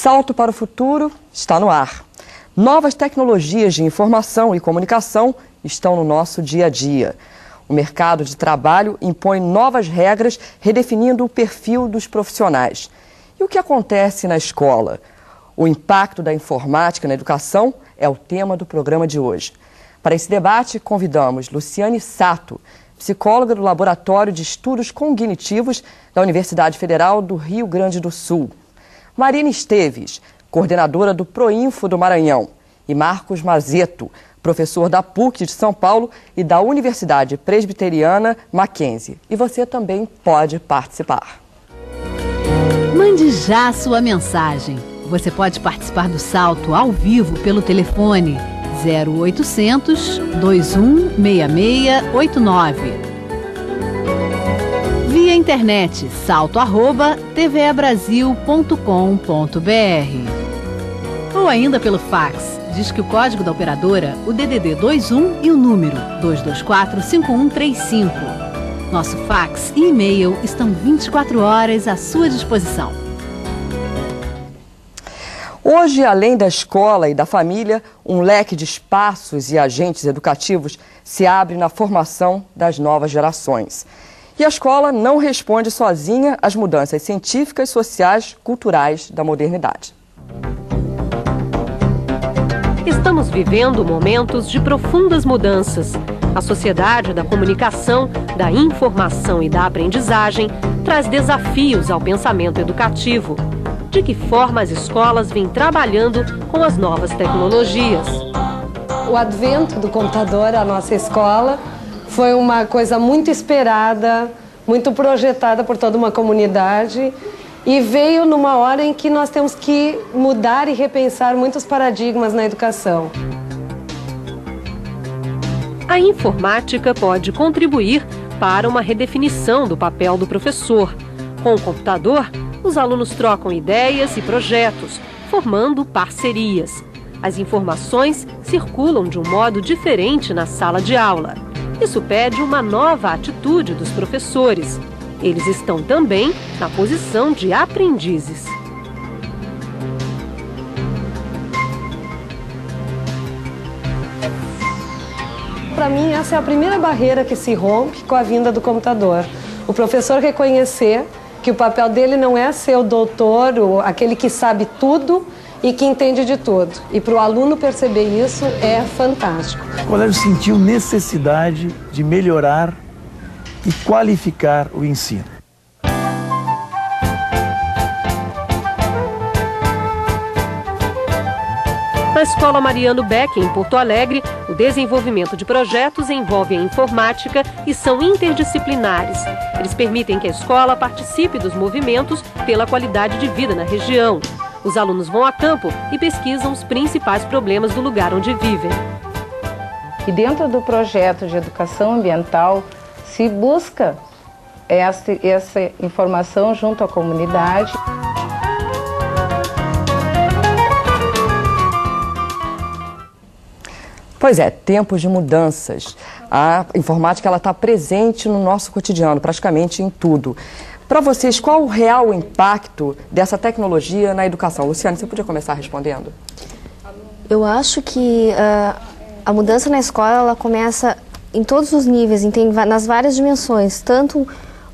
Salto para o futuro está no ar. Novas tecnologias de informação e comunicação estão no nosso dia a dia. O mercado de trabalho impõe novas regras, redefinindo o perfil dos profissionais. E o que acontece na escola? O impacto da informática na educação é o tema do programa de hoje. Para esse debate, convidamos Luciane Sato, psicóloga do Laboratório de Estudos Cognitivos da Universidade Federal do Rio Grande do Sul, Marina Esteves, coordenadora do Proinfo do Maranhão, e Marcos Mazeto, professor da PUC de São Paulo e da Universidade Presbiteriana Mackenzie. E você também pode participar. Mande já a sua mensagem. Você pode participar do Salto ao vivo pelo telefone 0800 216689. Via internet salto@tvebrasil.com.br. Ou ainda pelo fax. Diz que o código da operadora, o DDD 21 e o número 224-5135. Nosso fax e e-mail estão 24 horas à sua disposição. Hoje, além da escola e da família, um leque de espaços e agentes educativos se abre na formação das novas gerações. E a escola não responde sozinha às mudanças científicas, sociais, culturais da modernidade. Estamos vivendo momentos de profundas mudanças. A sociedade da comunicação, da informação e da aprendizagem traz desafios ao pensamento educativo. De que forma as escolas vêm trabalhando com as novas tecnologias? O advento do computador à nossa escola foi uma coisa muito esperada, muito projetada por toda uma comunidade. E veio numa hora em que nós temos que mudar e repensar muitos paradigmas na educação. A informática pode contribuir para uma redefinição do papel do professor. Com o computador, os alunos trocam ideias e projetos, formando parcerias. As informações circulam de um modo diferente na sala de aula. Isso pede uma nova atitude dos professores. Eles estão também na posição de aprendizes. Para mim, essa é a primeira barreira que se rompe com a vinda do computador. O professor reconhecer que o papel dele não é ser o doutor, aquele que sabe tudo e que entende de tudo. E para o aluno perceber isso é fantástico. O colégio sentiu necessidade de melhorar e qualificar o ensino. Na Escola Mariano Beck, em Porto Alegre, o desenvolvimento de projetos envolve a informática e são interdisciplinares. Eles permitem que a escola participe dos movimentos pela qualidade de vida na região. Os alunos vão a campo e pesquisam os principais problemas do lugar onde vivem. E dentro do projeto de educação ambiental, se busca essa informação junto à comunidade. Pois é, tempos de mudanças. A informática está presente no nosso cotidiano, praticamente em tudo. Para vocês, qual o real impacto dessa tecnologia na educação? Luciane, você podia começar respondendo? Eu acho que a mudança na escola ela começa em todos os níveis, nas várias dimensões, tanto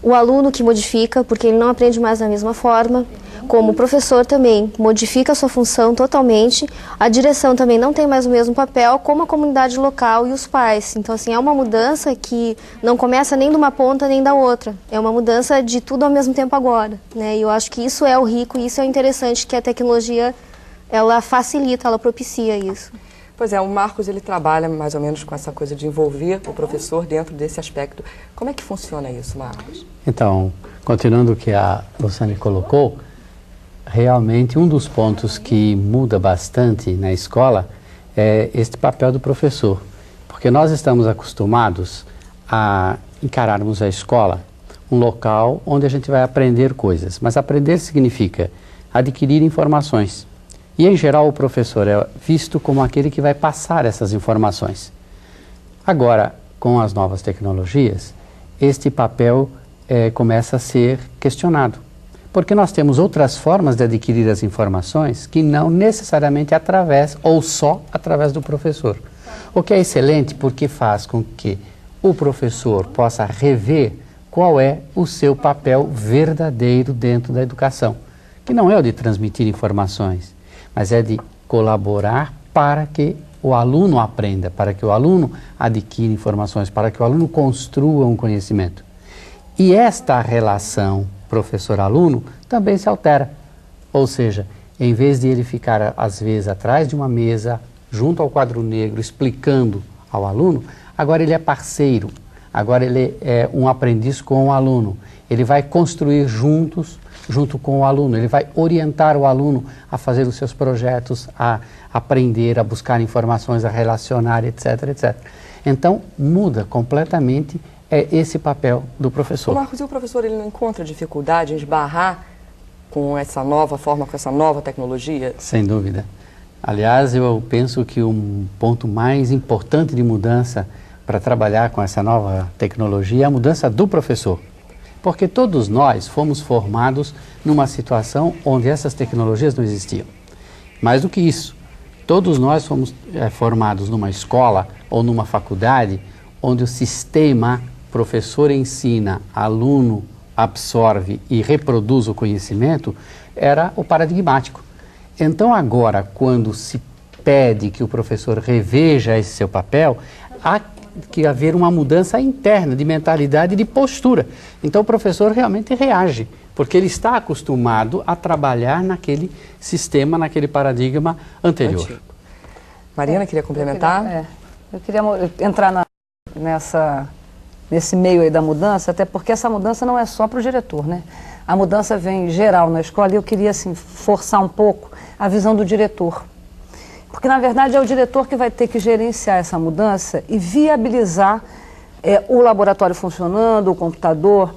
o aluno que modifica, porque ele não aprende mais da mesma forma, como o professor também modifica a sua função totalmente, a direção também não tem mais o mesmo papel, como a comunidade local e os pais. Então, assim, é uma mudança que não começa nem de uma ponta nem da outra, é uma mudança de tudo ao mesmo tempo agora, né? E eu acho que isso é o rico e isso é o interessante, que a tecnologia, ela facilita, ela propicia isso. Pois é, o Marcos ele trabalha mais ou menos com essa coisa de envolver o professor dentro desse aspecto. Como é que funciona isso, Marcos? Então, continuando o que a Luciane colocou, realmente um dos pontos que muda bastante na escola é este papel do professor. Porque nós estamos acostumados a encararmos a escola um local onde a gente vai aprender coisas. Mas aprender significa adquirir informações. E, em geral, o professor é visto como aquele que vai passar essas informações. Agora, com as novas tecnologias, este papel começa a ser questionado. Porque nós temos outras formas de adquirir as informações que não necessariamente através ou só através do professor. O que é excelente porque faz com que o professor possa rever qual é o seu papel verdadeiro dentro da educação, que não é o de transmitir informações, mas é de colaborar para que o aluno aprenda, para que o aluno adquira informações, para que o aluno construa um conhecimento. E esta relação professor-aluno também se altera. Ou seja, em vez de ele ficar, às vezes, atrás de uma mesa, junto ao quadro negro, explicando ao aluno, agora ele é parceiro, agora ele é um aprendiz com o aluno. Ele vai construir junto com o aluno, ele vai orientar o aluno a fazer os seus projetos, a aprender, a buscar informações, a relacionar, etc, etc. Então, muda completamente esse papel do professor. Marcos, e o professor ele não encontra dificuldade em esbarrar com essa nova forma, com essa nova tecnologia? Sem dúvida. Aliás, eu penso que um ponto mais importante de mudança para trabalhar com essa nova tecnologia é a mudança do professor. Porque todos nós fomos formados numa situação onde essas tecnologias não existiam. Mais do que isso, todos nós fomos formados numa escola ou numa faculdade onde o sistema professor ensina, aluno absorve e reproduz o conhecimento era o paradigmático. Então agora, quando se pede que o professor reveja esse seu papel, há que haver uma mudança interna de mentalidade e de postura. Então o professor realmente reage, porque ele está acostumado a trabalhar naquele sistema, naquele paradigma anterior. Antigo. Mariana, queria complementar? Eu queria entrar nesse meio aí da mudança, até porque essa mudança não é só para o diretor, né? A mudança vem geral na escola e eu queria assim, forçar um pouco a visão do diretor. Porque, na verdade, é o diretor que vai ter que gerenciar essa mudança e viabilizar o laboratório funcionando, o computador,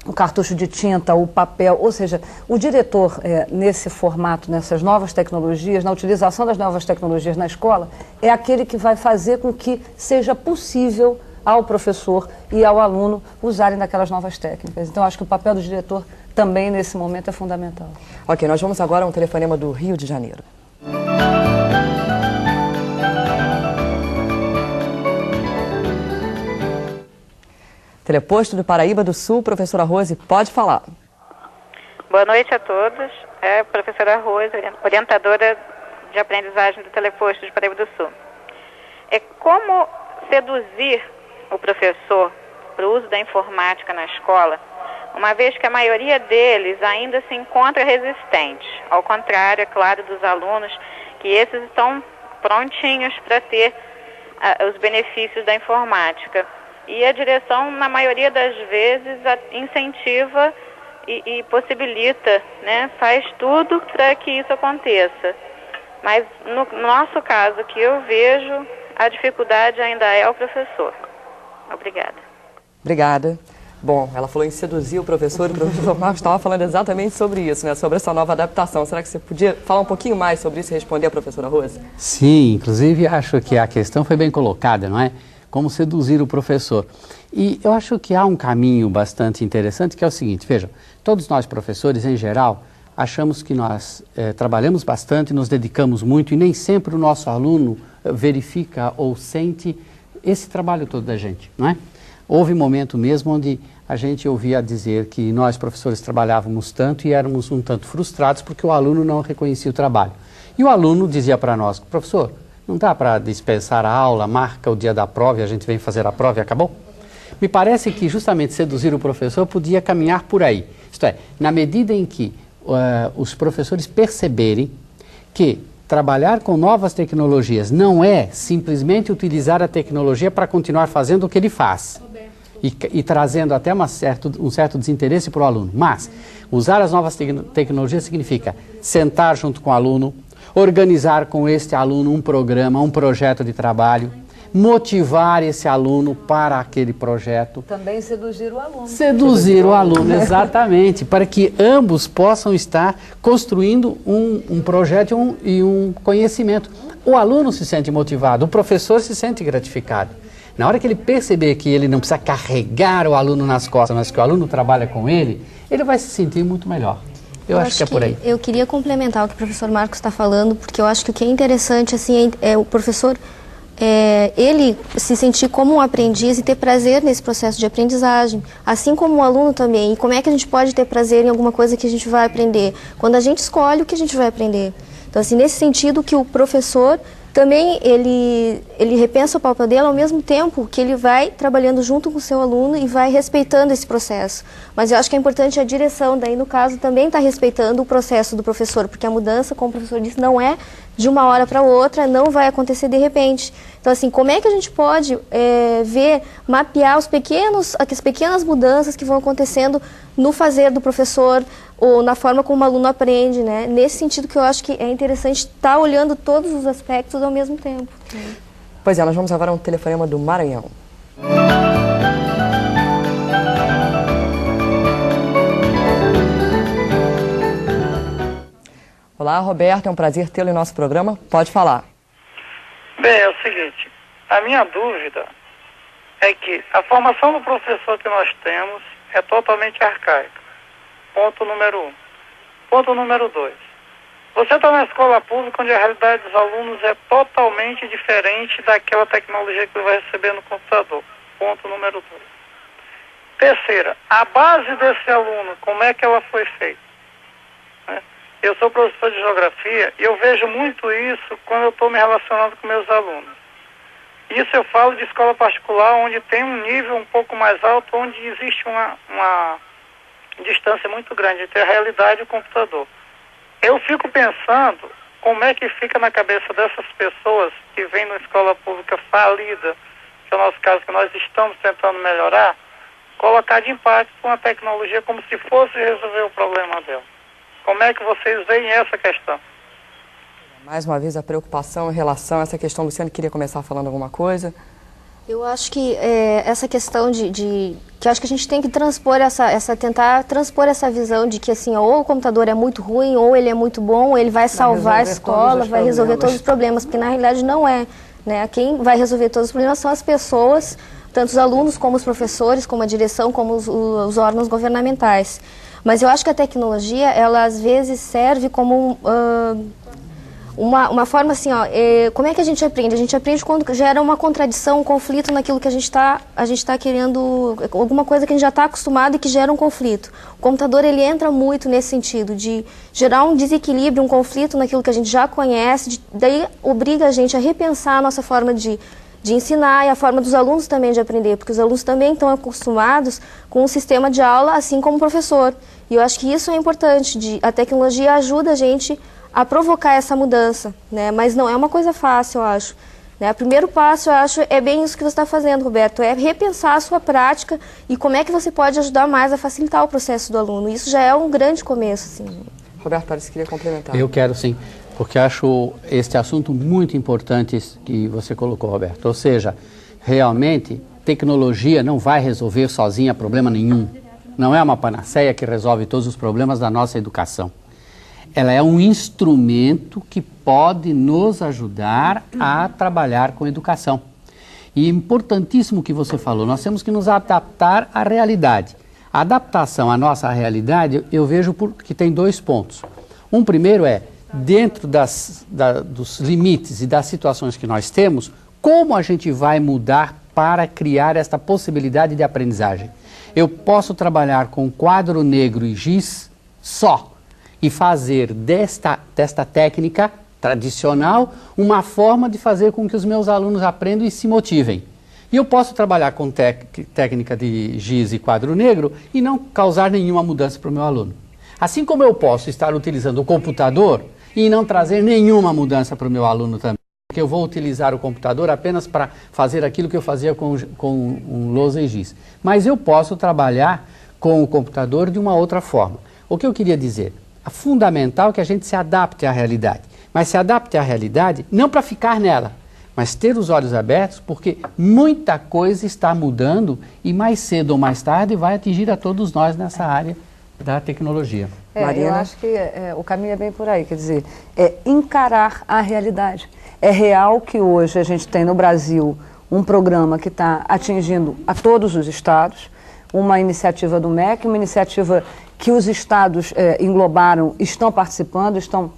o cartucho de tinta, o papel. Ou seja, o diretor, nesse formato, nessas novas tecnologias, na utilização das novas tecnologias na escola, é aquele que vai fazer com que seja possível ao professor e ao aluno usarem daquelas novas técnicas. Então, acho que o papel do diretor também, nesse momento, é fundamental. Ok, nós vamos agora a um telefonema do Rio de Janeiro. Teleposto do Paraíba do Sul, professora Rose, pode falar. Boa noite a todos. É a professora Rose, orientadora de aprendizagem do Teleposto de Paraíba do Sul. Como seduzir o professor para o uso da informática na escola, uma vez que a maioria deles ainda se encontra resistente, ao contrário, é claro, dos alunos, que esses estão prontinhos para ter os benefícios da informática. E a direção, na maioria das vezes, incentiva e possibilita, né, faz tudo para que isso aconteça. Mas no nosso caso, que eu vejo, a dificuldade ainda é o professor. Obrigada. Obrigada. Bom, ela falou em seduzir o professor Marcos estava falando exatamente sobre isso, né? Sobre essa nova adaptação. Será que você podia falar um pouquinho mais sobre isso e responder a professora Rose? Sim, inclusive acho que a questão foi bem colocada, não é? Como seduzir o professor. E eu acho que há um caminho bastante interessante, que é o seguinte, vejam, todos nós professores, em geral, achamos que nós trabalhamos bastante, nos dedicamos muito e nem sempre o nosso aluno verifica ou sente esse trabalho todo da gente, não é? Houve um momento mesmo onde a gente ouvia dizer que nós, professores, trabalhávamos tanto e éramos um tanto frustrados porque o aluno não reconhecia o trabalho. E o aluno dizia para nós, professor, não dá para dispensar a aula, marca o dia da prova e a gente vem fazer a prova e acabou? Me parece que justamente seduzir o professor podia caminhar por aí. Isto é, na medida em que os professores perceberem que trabalhar com novas tecnologias não é simplesmente utilizar a tecnologia para continuar fazendo o que ele faz e trazendo até um certo desinteresse para o aluno. Mas usar as novas tecnologias significa sentar junto com o aluno, organizar com este aluno um programa, um projeto de trabalho, motivar esse aluno para aquele projeto. Também seduzir o aluno. Seduzir o aluno, exatamente, para que ambos possam estar construindo um projeto e um conhecimento. O aluno se sente motivado, o professor se sente gratificado. Na hora que ele perceber que ele não precisa carregar o aluno nas costas, mas que o aluno trabalha com ele, ele vai se sentir muito melhor. Eu acho que é por aí. Eu queria complementar o que o professor Marcos está falando, porque eu acho que o que é interessante assim, é o professor, ele se sentir como um aprendiz e ter prazer nesse processo de aprendizagem, assim como o aluno também. E como é que a gente pode ter prazer em alguma coisa que a gente vai aprender? Quando a gente escolhe o que a gente vai aprender. Então, assim, nesse sentido que o professor também, ele repensa o papel dele ao mesmo tempo que ele vai trabalhando junto com o seu aluno e vai respeitando esse processo. Mas eu acho que é importante a direção, daí no caso, também estar respeitando o processo do professor, porque a mudança, como o professor disse, não é de uma hora para outra, não vai acontecer de repente. Então, assim, como é que a gente pode mapear as pequenas mudanças que vão acontecendo no fazer do professor ou na forma como o aluno aprende, né? Nesse sentido que eu acho que é interessante estar olhando todos os aspectos ao mesmo tempo. Pois é, nós vamos agora a um telefonema do Maranhão. Olá, Roberto, é um prazer tê-lo em nosso programa. Pode falar. Bem, é o seguinte, a minha dúvida é que a formação do professor que nós temos é totalmente arcaica. Ponto número 1. Ponto número 2. Você está na escola pública onde a realidade dos alunos é totalmente diferente daquela tecnologia que ele vai receber no computador. Ponto número 2. Terceira, a base desse aluno, como é que ela foi feita? Eu sou professor de geografia e eu vejo muito isso quando eu estou me relacionando com meus alunos. Isso eu falo de escola particular, onde tem um nível um pouco mais alto, onde existe uma distância muito grande entre a realidade e o computador. Eu fico pensando como é que fica na cabeça dessas pessoas que vêm numa escola pública falida, que é o nosso caso, que nós estamos tentando melhorar, colocar de impacto uma tecnologia como se fosse resolver o problema dela. Como é que vocês veem essa questão? Mais uma vez a preocupação em relação a essa questão. Luciane queria começar falando alguma coisa? Eu acho que essa questão que eu acho que a gente tem que transpor tentar transpor essa visão de que assim, ou o computador é muito ruim, ou ele é muito bom, ou ele vai salvar a escola, vai resolver todos os problemas, porque na realidade não é, né? Quem vai resolver todos os problemas são as pessoas, tanto os alunos como os professores, como a direção, como os órgãos governamentais. Mas eu acho que a tecnologia, ela às vezes serve como uma forma assim, como é que a gente aprende? A gente aprende quando gera uma contradição, um conflito naquilo que a gente tá querendo, alguma coisa que a gente já está acostumado e que gera um conflito. O computador, ele entra muito nesse sentido, de gerar um desequilíbrio, um conflito naquilo que a gente já conhece, daí obriga a gente a repensar a nossa forma de ensinar e a forma dos alunos também de aprender, porque os alunos também estão acostumados com um sistema de aula, assim como o professor. E eu acho que isso é importante, a tecnologia ajuda a gente a provocar essa mudança, né? Mas não é uma coisa fácil, eu acho. Né? O primeiro passo, eu acho, é bem isso que você está fazendo, Roberto, é repensar a sua prática e como é que você pode ajudar mais a facilitar o processo do aluno. Isso já é um grande começo. Assim. Roberto, parece que queria complementar. Eu quero sim, porque acho este assunto muito importante que você colocou, Roberto. Ou seja, realmente, tecnologia não vai resolver sozinha problema nenhum. Não é uma panaceia que resolve todos os problemas da nossa educação. Ela é um instrumento que pode nos ajudar a trabalhar com educação. E importantíssimo o que você falou, nós temos que nos adaptar à realidade. A adaptação à nossa realidade, eu vejo que tem 2 pontos. Um primeiro é, dentro dos limites e das situações que nós temos, como a gente vai mudar para criar esta possibilidade de aprendizagem. Eu posso trabalhar com quadro negro e giz só e fazer desta técnica tradicional uma forma de fazer com que os meus alunos aprendam e se motivem. E eu posso trabalhar com técnica de giz e quadro negro e não causar nenhuma mudança para o meu aluno. Assim como eu posso estar utilizando o computador e não trazer nenhuma mudança para o meu aluno também. Porque eu vou utilizar o computador apenas para fazer aquilo que eu fazia com um lousa e giz. Mas eu posso trabalhar com o computador de uma outra forma. O que eu queria dizer? É fundamental que a gente se adapte à realidade. Mas se adapte à realidade não para ficar nela, mas ter os olhos abertos, porque muita coisa está mudando e mais cedo ou mais tarde vai atingir a todos nós nessa área da tecnologia. Eu acho que o caminho é bem por aí, quer dizer, é encarar a realidade. É real que hoje a gente tem no Brasil um programa que está atingindo a todos os estados, uma iniciativa do MEC, uma iniciativa que os estados englobaram estão participando, estão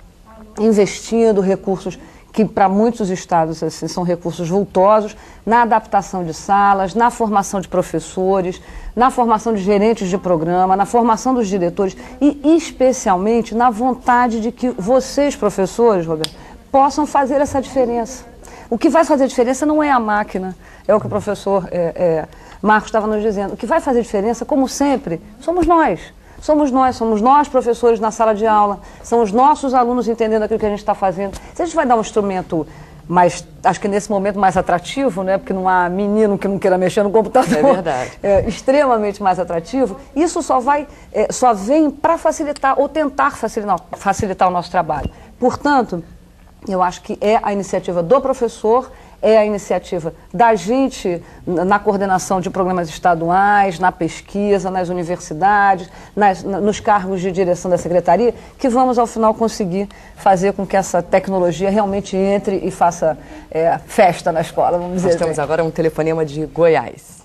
investindo recursos que para muitos estados assim, são recursos vultosos, na adaptação de salas, na formação de professores, na formação de gerentes de programa, na formação dos diretores e especialmente na vontade de que vocês, professores, Roberto, possam fazer essa diferença. O que vai fazer diferença não é a máquina, é o que o professor Marcos estava nos dizendo. O que vai fazer diferença, como sempre, somos nós. Somos nós professores na sala de aula, são os nossos alunos entendendo aquilo que a gente está fazendo. Se a gente vai dar um instrumento mais, acho que nesse momento mais atrativo, né, porque não há menino que não queira mexer no computador, é verdade. Extremamente mais atrativo, isso só vem para facilitar ou tentar facilitar o nosso trabalho. Portanto, eu acho que é a iniciativa do professor, é a iniciativa da gente na coordenação de programas estaduais, na pesquisa, nas universidades, nos cargos de direção da secretaria, que vamos ao final conseguir fazer com que essa tecnologia realmente entre e faça festa na escola, vamos dizer. Nós temos agora um telefonema de Goiás.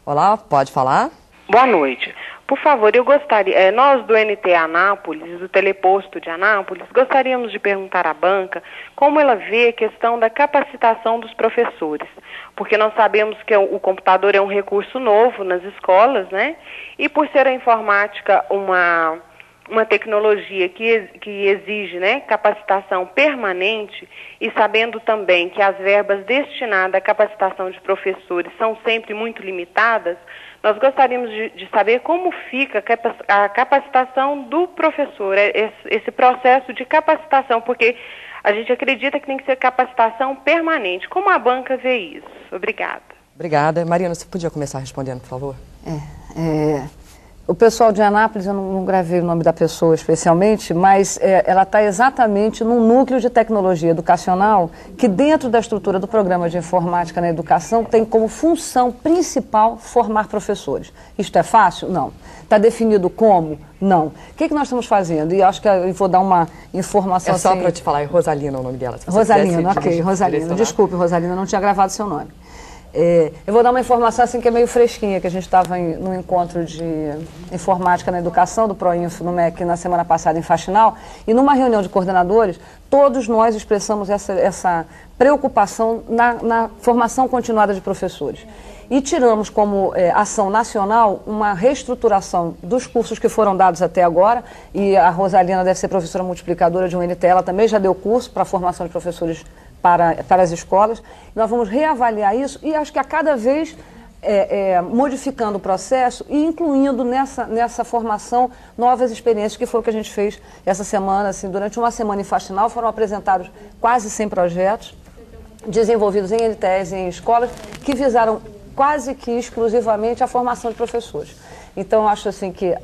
Olá, pode falar? Boa noite. Por favor, eu gostaria, nós do NT Anápolis, do Teleposto de Anápolis, gostaríamos de perguntar à banca como ela vê a questão da capacitação dos professores, porque nós sabemos que o computador é um recurso novo nas escolas, né? E por ser a informática uma tecnologia que exige, né, capacitação permanente, e sabendo também que as verbas destinadas à capacitação de professores são sempre muito limitadas, nós gostaríamos de saber como fica a capacitação do professor, esse processo de capacitação, porque a gente acredita que tem que ser capacitação permanente. Como a banca vê isso? Obrigada. Obrigada. Mariana, você podia começar respondendo, por favor? O pessoal de Anápolis, eu não gravei o nome da pessoa especialmente, mas ela está exatamente num núcleo de tecnologia educacional que dentro da estrutura do programa de informática na educação tem como função principal formar professores. Isto é fácil? Não. Está definido como? Não. O que nós estamos fazendo? E acho que eu vou dar uma informação só assim... para te falar, é Rosalina o nome dela. Rosalina, ok, Rosalina. Desculpe, Rosalina, não tinha gravado seu nome. Eu vou dar uma informação assim que é meio fresquinha, que a gente estava num encontro de informática na educação do Proinfo no MEC na semana passada em Faxinal, e numa reunião de coordenadores, todos nós expressamos essa preocupação na formação continuada de professores. E tiramos como ação nacional uma reestruturação dos cursos que foram dados até agora, e a Rosalina deve ser professora multiplicadora de um NT, ela também já deu curso para a formação de professores para as escolas. Nós vamos reavaliar isso e acho que a cada vez modificando o processo e incluindo nessa formação novas experiências, que foi o que a gente fez essa semana. Assim, durante uma semana em Faxinal foram apresentados quase 100 projetos desenvolvidos em NTEs e em escolas que visaram quase que exclusivamente a formação de professores. Então, eu acho assim que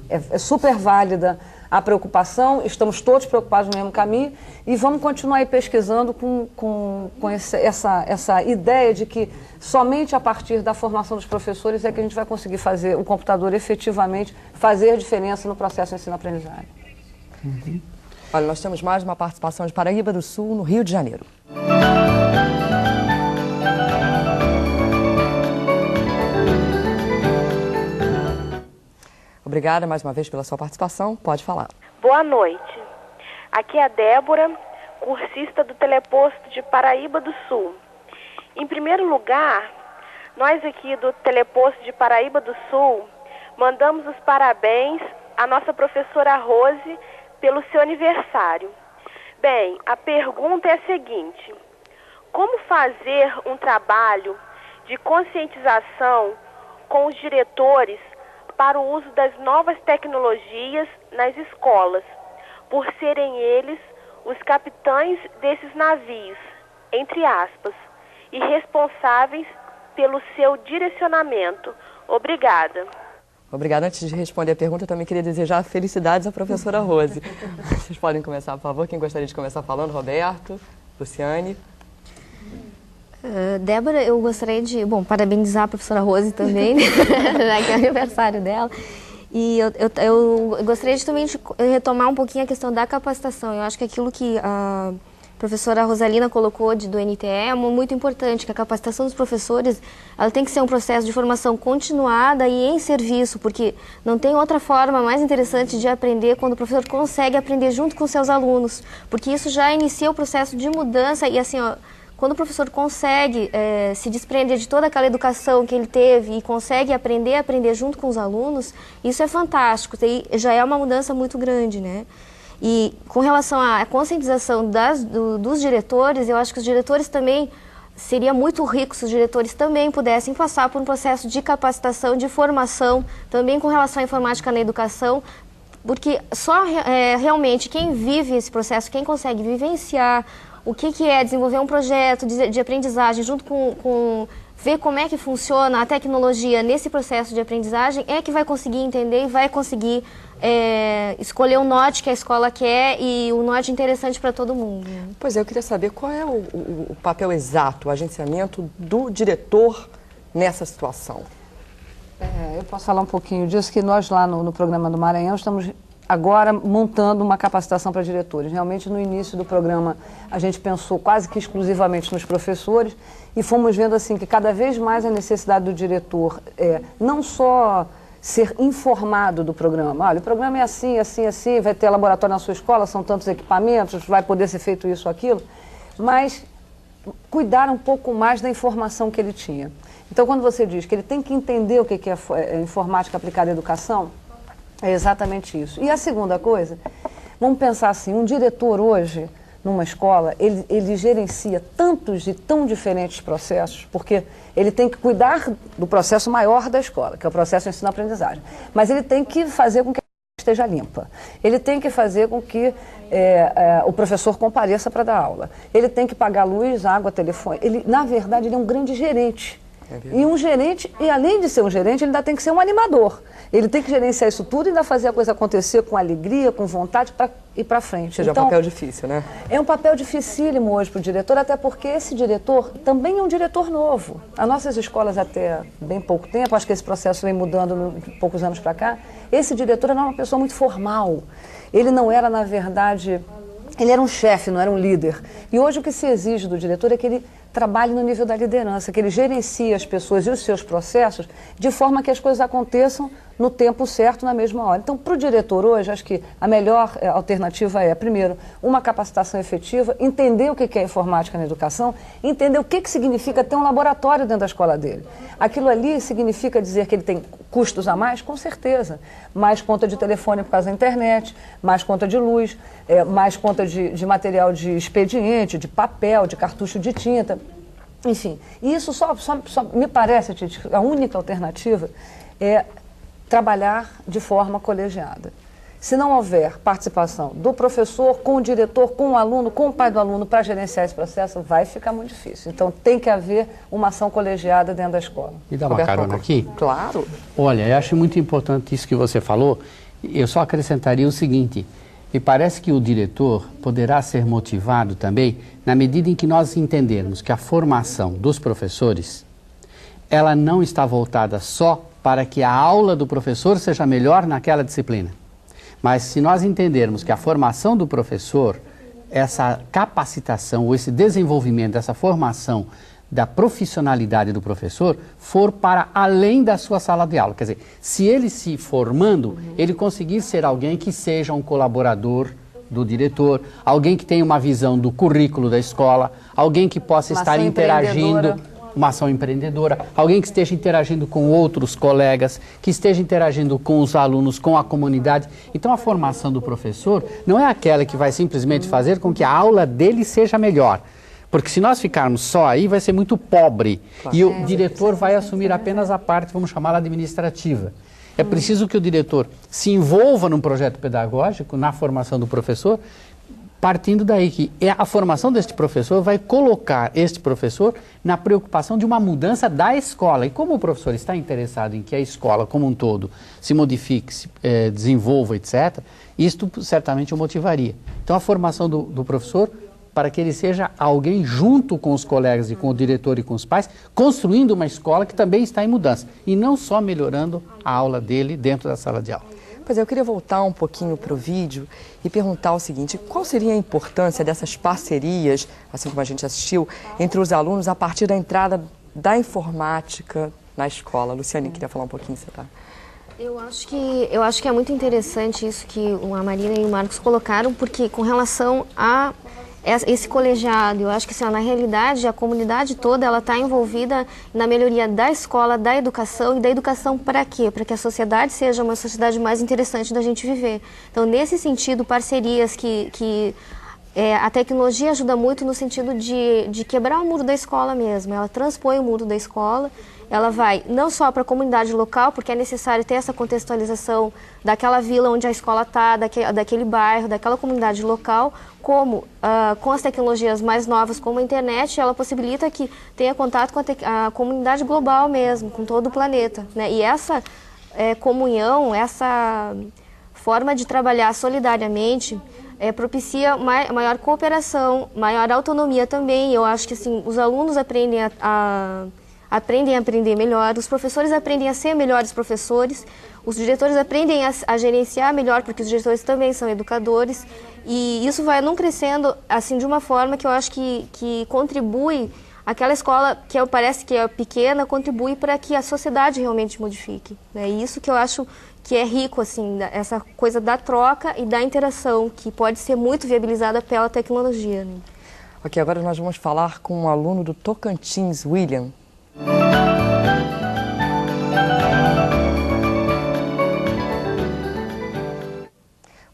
é super válida a preocupação, estamos todos preocupados no mesmo caminho e vamos continuar aí pesquisando com essa ideia de que somente a partir da formação dos professores é que a gente vai conseguir fazer o computador efetivamente fazer diferença no processo de ensino-aprendizagem. Uhum. Olha, nós temos mais uma participação de Paraíba do Sul, no Rio de Janeiro. Obrigada mais uma vez pela sua participação. Pode falar. Boa noite. Aqui é a Débora, cursista do Teleposto de Paraíba do Sul. Em primeiro lugar, nós aqui do Teleposto de Paraíba do Sul mandamos os parabéns à nossa professora Rose pelo seu aniversário. Bem, a pergunta é a seguinte: como fazer um trabalho de conscientização com os diretores para o uso das novas tecnologias nas escolas, por serem eles os capitães desses navios, entre aspas, e responsáveis pelo seu direcionamento? Obrigada. Obrigada. Antes de responder a pergunta, eu também queria desejar felicidades à professora Rose. Vocês podem começar, por favor. Quem gostaria de começar falando? Roberto, Luciane. Débora, eu gostaria de, parabenizar a professora Rose também, né? Que é o aniversário dela. E eu gostaria de também retomar um pouquinho a questão da capacitação. Eu acho que aquilo que professora Rosalina colocou do NTE é muito importante, que a capacitação dos professores ela tem que ser um processo de formação continuada e em serviço, porque não tem outra forma mais interessante de aprender quando o professor consegue aprender junto com seus alunos, porque isso já inicia o processo de mudança e assim, ó, quando o professor consegue se desprender de toda aquela educação que ele teve e consegue aprender junto com os alunos, isso é fantástico, e já é uma mudança muito grande, né? E com relação à conscientização dos diretores, eu acho que os diretores também, seria muito rico se os diretores também pudessem passar por um processo de capacitação, de formação, também com relação à informática na educação, porque só realmente quem vive esse processo, quem consegue vivenciar o que é desenvolver um projeto de aprendizagem junto com ver como é que funciona a tecnologia nesse processo de aprendizagem, é que vai conseguir entender e vai conseguir escolher o norte que a escola quer e o norte interessante para todo mundo. Pois é, eu queria saber qual é o papel exato, o agenciamento do diretor nessa situação. Eu posso falar um pouquinho disso, que nós lá no programa do Maranhão estamos agora montando uma capacitação para diretores. Realmente, no início do programa, a gente pensou quase que exclusivamente nos professores e fomos vendo assim que cada vez mais a necessidade do diretor não só ser informado do programa. Olha, o programa é assim, assim, assim, vai ter laboratório na sua escola, são tantos equipamentos, vai poder ser feito isso ou aquilo, mas cuidar um pouco mais da informação que ele tinha. Então, quando você diz que ele tem que entender o que é informática aplicada à educação, é exatamente isso. E a segunda coisa, vamos pensar assim, um diretor hoje, numa escola, ele gerencia tantos e tão diferentes processos, porque ele tem que cuidar do processo maior da escola, que é o processo de ensino-aprendizagem. Mas ele tem que fazer com que a escola esteja limpa. Ele tem que fazer com que o professor compareça para dar aula. Ele tem que pagar luz, água, telefone. Na verdade, ele é um grande gerente. E um gerente, e além de ser um gerente, ele ainda tem que ser um animador. Ele tem que gerenciar isso tudo e ainda fazer a coisa acontecer com alegria, com vontade para ir para frente. Ou seja, então, é um papel difícil, né? É um papel dificílimo hoje para o diretor, até porque esse diretor também é um diretor novo. As nossas escolas até bem pouco tempo, acho que esse processo vem mudando poucos anos para cá, esse diretor era uma pessoa muito formal. Ele não era, na verdade, ele era um chefe, não era um líder. E hoje o que se exige do diretor é que ele trabalhe no nível da liderança, que ele gerencie as pessoas e os seus processos de forma que as coisas aconteçam no tempo certo, na mesma hora. Então, para o diretor hoje, acho que a melhor alternativa é, primeiro, uma capacitação efetiva, entender o que é informática na educação, entender o que significa ter um laboratório dentro da escola dele. Aquilo ali significa dizer que ele tem custos a mais? Com certeza. Mais conta de telefone por causa da internet, mais conta de luz, mais conta de material de expediente, de papel, de cartucho de tinta. Enfim, e isso só me parece, Titi, a única alternativa é trabalhar de forma colegiada. Se não houver participação do professor com o diretor, com o aluno, com o pai do aluno para gerenciar esse processo, vai ficar muito difícil. Então tem que haver uma ação colegiada dentro da escola. Me dá uma carona aqui? Claro. Olha, eu acho muito importante isso que você falou. Eu só acrescentaria o seguinte: me parece que o diretor poderá ser motivado também na medida em que nós entendermos que a formação dos professores, ela não está voltada só para que a aula do professor seja melhor naquela disciplina. Mas se nós entendermos que a formação do professor, essa capacitação, ou esse desenvolvimento, essa formação da profissionalidade do professor for para além da sua sala de aula. Quer dizer, se ele se formando, ele conseguir ser alguém que seja um colaborador do diretor, alguém que tenha uma visão do currículo da escola, alguém que possa estar interagindo, uma ação empreendedora, alguém que esteja interagindo com outros colegas, que esteja interagindo com os alunos, com a comunidade. Então a formação do professor não é aquela que vai simplesmente fazer com que a aula dele seja melhor. Porque se nós ficarmos só aí, vai ser muito pobre. Claro. E o diretor vai assumir apenas a parte, vamos chamá-la administrativa. É preciso que o diretor se envolva num projeto pedagógico, na formação do professor, partindo daí que a formação deste professor vai colocar este professor na preocupação de uma mudança da escola. E como o professor está interessado em que a escola como um todo se modifique, se desenvolva, etc., isto certamente o motivaria. Então a formação do professor, para que ele seja alguém junto com os colegas e com o diretor e com os pais, construindo uma escola que também está em mudança, e não só melhorando a aula dele dentro da sala de aula. Pois é, eu queria voltar um pouquinho para o vídeo e perguntar o seguinte: qual seria a importância dessas parcerias, assim como a gente assistiu, entre os alunos a partir da entrada da informática na escola? Luciane, queria falar um pouquinho, você tá? Eu acho que é muito interessante isso que a Marina e o Marcos colocaram, porque com relação a esse colegiado, eu acho que assim, na realidade a comunidade toda ela está envolvida na melhoria da escola, da educação, e da educação para quê? Para que a sociedade seja uma sociedade mais interessante da gente viver. Então, nesse sentido, parcerias a tecnologia ajuda muito no sentido de quebrar o muro da escola mesmo. Ela transpõe o muro da escola, ela vai não só para a comunidade local, porque é necessário ter essa contextualização daquela vila onde a escola está, daquele bairro, daquela comunidade local, como com as tecnologias mais novas, como a internet, ela possibilita que tenha contato com a comunidade global mesmo, com todo o planeta, né? E essa comunhão, essa forma de trabalhar solidariamente, propicia maior cooperação, maior autonomia também. Eu acho que assim, os alunos aprendem a aprender melhor, os professores aprendem a ser melhores professores, os diretores aprendem a gerenciar melhor, porque os diretores também são educadores, e isso vai não crescendo assim de uma forma que eu acho que contribui, aquela escola que parece que é pequena, contribui para que a sociedade realmente modifique. É isso que eu acho que é rico, assim, essa coisa da troca e da interação, que pode ser muito viabilizada pela tecnologia, né? Ok, agora nós vamos falar com um aluno do Tocantins, William.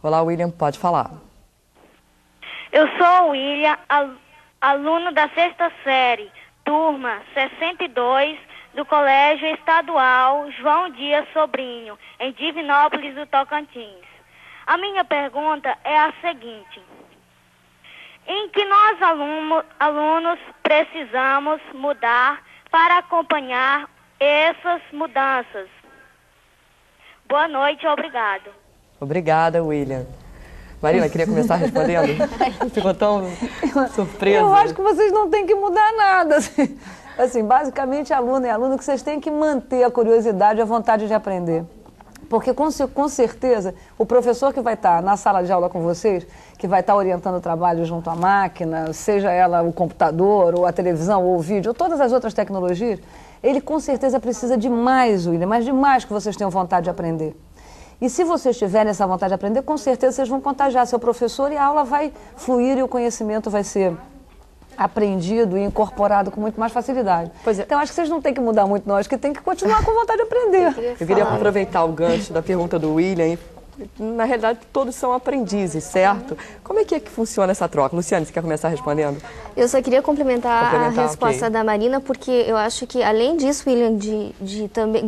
Olá, William, pode falar. Eu sou o William, aluno da 6ª série, turma 62, do Colégio Estadual João Dias Sobrinho, em Divinópolis do Tocantins. A minha pergunta é a seguinte: em que nós alunos precisamos mudar para acompanhar essas mudanças? Boa noite, obrigado. Obrigada, William. Marina, queria começar respondendo? Ficou tão surpresa. Eu acho que vocês não têm que mudar nada. Assim, basicamente, aluno é aluno, que vocês têm que manter a curiosidade e a vontade de aprender. Porque, com certeza, o professor que vai estar na sala de aula com vocês, que vai estar orientando o trabalho junto à máquina, seja ela o computador, ou a televisão, ou o vídeo, ou todas as outras tecnologias, ele com certeza precisa de mais, William, mas demais que vocês tenham vontade de aprender. E se vocês tiverem essa vontade de aprender, com certeza vocês vão contagiar seu professor e a aula vai fluir e o conhecimento vai ser aprendido e incorporado com muito mais facilidade. Pois é. Então, acho que vocês não têm que mudar muito, não. Acho que tem que continuar com vontade de aprender. Eu queria aproveitar o gancho da pergunta do William. Na realidade, todos são aprendizes, certo? Como é que funciona essa troca? Luciane, você quer começar respondendo? Eu só queria complementar a resposta da Marina, porque eu acho que, além disso, William, de também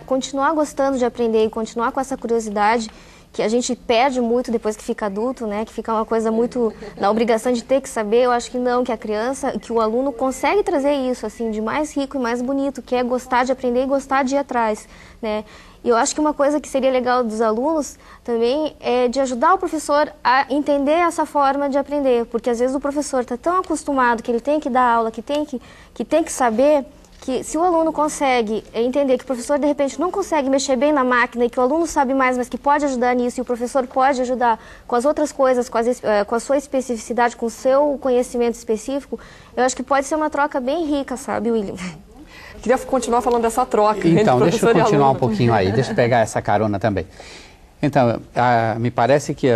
continuar gostando de aprender e continuar com essa curiosidade, que a gente perde muito depois que fica adulto, né? Que fica uma coisa muito na obrigação de ter que saber. Eu acho que não, que a criança, que o aluno consegue trazer isso, assim, de mais rico e mais bonito, que é gostar de aprender e gostar de ir atrás, né? E eu acho que uma coisa que seria legal dos alunos também é de ajudar o professor a entender essa forma de aprender, porque às vezes o professor está tão acostumado que ele tem que dar aula, que tem que saber, que se o aluno consegue entender que o professor de repente não consegue mexer bem na máquina e que o aluno sabe mais, mas que pode ajudar nisso, e o professor pode ajudar com as outras coisas, com a sua especificidade, com o seu conhecimento específico, eu acho que pode ser uma troca bem rica, sabe, William? Queria continuar falando dessa troca. Então, deixa eu continuar um pouquinho aí, deixa eu pegar essa carona também. Então, me parece que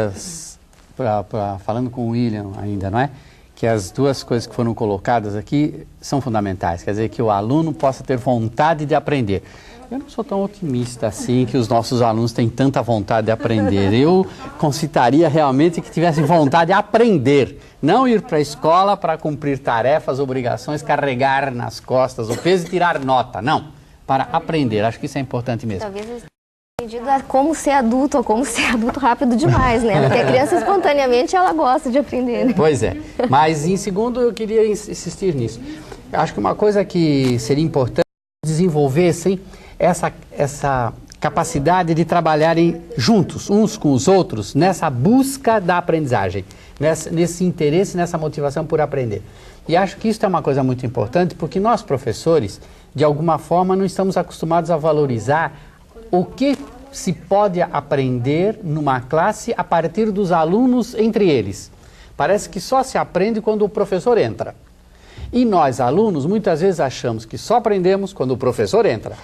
falando com o William ainda, não é? Que as duas coisas que foram colocadas aqui são fundamentais, quer dizer, que o aluno possa ter vontade de aprender. Eu não sou tão otimista assim que os nossos alunos têm tanta vontade de aprender. Eu concitaria realmente que tivessem vontade de aprender, não ir para a escola para cumprir tarefas, obrigações, carregar nas costas o peso e tirar nota, não, para aprender. Acho que isso é importante mesmo. Talvez entendido a como ser adulto, ou como ser adulto rápido demais, né? Porque a criança espontaneamente ela gosta de aprender, né? Pois é, mas em segundo eu queria insistir nisso. Acho que uma coisa que seria importante desenvolvessem essa capacidade de trabalharem juntos, uns com os outros, nessa busca da aprendizagem, nesse interesse, nessa motivação por aprender. E acho que isso é uma coisa muito importante, porque nós, professores, de alguma forma, não estamos acostumados a valorizar o que se pode aprender numa classe a partir dos alunos entre eles. Parece que só se aprende quando o professor entra. E nós, alunos, muitas vezes achamos que só aprendemos quando o professor entra.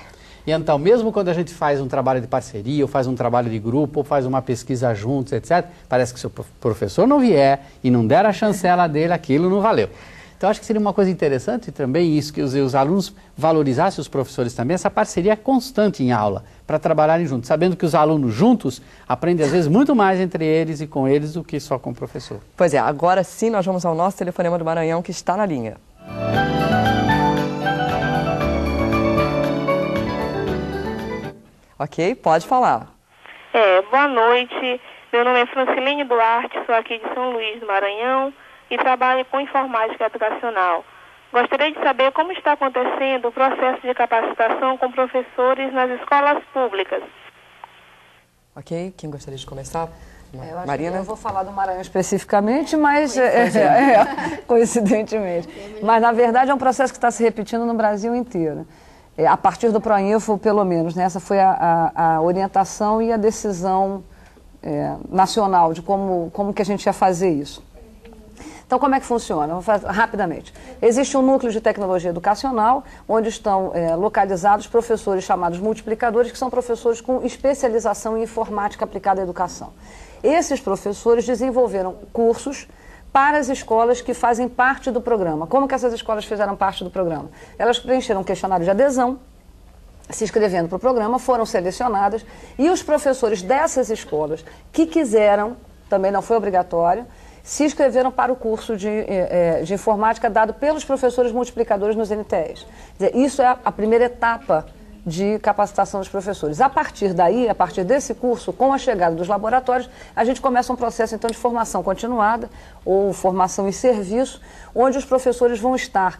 E então, mesmo quando a gente faz um trabalho de parceria, ou faz um trabalho de grupo, ou faz uma pesquisa juntos, etc., parece que se o professor não vier e não der a chancela dele, aquilo não valeu. Então, acho que seria uma coisa interessante também isso, que os alunos valorizassem os professores também, essa parceria constante em aula, para trabalharem juntos, sabendo que os alunos juntos aprendem, às vezes, muito mais entre eles e com eles do que só com o professor. Pois é, agora sim nós vamos ao nosso telefonema do Maranhão, que está na linha. Ok, pode falar. Boa noite. Meu nome é Franciline Duarte, sou aqui de São Luís do Maranhão e trabalho com informática educacional. Gostaria de saber como está acontecendo o processo de capacitação com professores nas escolas públicas. Ok, quem gostaria de começar? Marina? Eu vou falar do Maranhão especificamente, mas coincidentemente. Mas, na verdade, é um processo que está se repetindo no Brasil inteiro. A partir do Proinfo, pelo menos, né? Essa foi a orientação e a decisão nacional de como que a gente ia fazer isso. Então, como é que funciona? Vou fazer rapidamente. Existe um núcleo de tecnologia educacional, onde estão localizados professores chamados multiplicadores, que são professores com especialização em informática aplicada à educação. Esses professores desenvolveram cursos para as escolas que fazem parte do programa. Como que essas escolas fizeram parte do programa? Elas preencheram um questionário de adesão, se inscrevendo para o programa, foram selecionadas, e os professores dessas escolas que quiseram, também não foi obrigatório, se inscreveram para o curso de informática dado pelos professores multiplicadores nos NTEs. Quer dizer, isso é a primeira etapa de capacitação dos professores. A partir daí, a partir desse curso, com a chegada dos laboratórios, a gente começa um processo, então, de formação continuada, ou formação em serviço, onde os professores vão estar